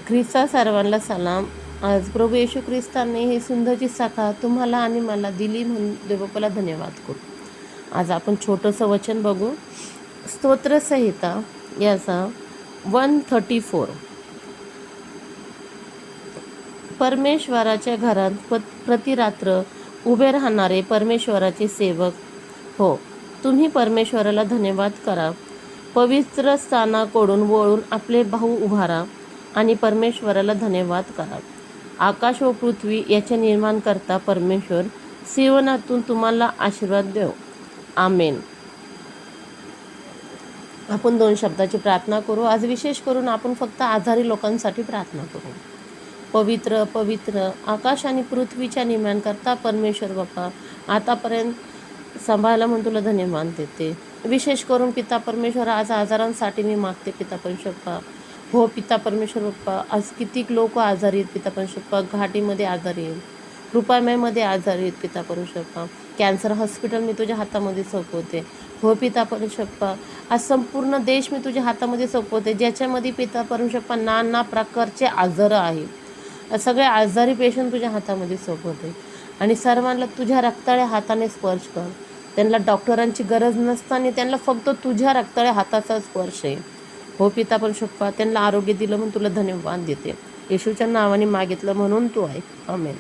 ख्रिस्ता सर्वांना सलाम. आज प्रभू येशू ख्रिस्तांनी ही सुंदरची सकाळ तुम्हाला आणि मला दिली म्हणून देवबापाला धन्यवाद करू. आज आपण छोटंसं वचन बघू. स्तोत्रसंहिता याचा 134. परमेश्वराच्या घरात प्रतिरात्र उभे राहणारे परमेश्वराचे सेवक हो, तुम्ही परमेश्वराला धन्यवाद करा. पवित्र स्थानाकडून वळून आपले भाऊ उभारा आणि परमेश्वराला धन्यवाद करा. आकाश व पृथ्वी याचे निर्माण करता परमेश्वर सियोनातून तुम्हाला आशीर्वाद देव. आमेन. आपण 2 शब्दाची प्रार्थना करू. आज विशेष करून आपण फक्त आजारी लोकांसाठी प्रार्थना करू. पवित्र पवित्र आकाश आणि पृथ्वीच्या निर्माण करता परमेश्वर बाप्पा, आतापर्यंत सांभाळायला म्हणून तुला धन्यवाद देते. विशेष करून पिता परमेश्वर, आज आजारांसाठी मी मागते पिता परमेश्वर बाप्पा. हो पिता परमेश्वर बाप्पा, आज कितीक लोक आजारी आहेत पिता परमेश्वर बाप्पा. घाटीमध्ये आजारी आहेत, कृपामयमध्ये आजारी आहेत पिता परमेश्वर बाप्पा. कॅन्सर हॉस्पिटल मी तुझ्या हातामध्ये सोपवते. हो पिता परमेश्वर बाप्पा, आज संपूर्ण देश मी तुझ्या हातामध्ये सोपवते, ज्याच्यामध्ये पिता परमेश्वर बाप्पा नाना प्रकारचे आजार आहेत. सगळे आजारी पेशंट तुझ्या हातामध्ये सोपवते आणि सर्वांना तुझ्या रक्ताळ्या हाताने स्पर्श कर. त्यांना डॉक्टरांची गरज नसताना त्यांना फक्त तुझ्या रक्ताळ्या हाताचा स्पर्श आहे. हो पिता परमेश्वर बाप्पा, त्यांना आरोग्य दिलं म्हणून तुला धन्यवाद देते. येशूच्या नावाने मागितलं म्हणून तू आहे. आमेन.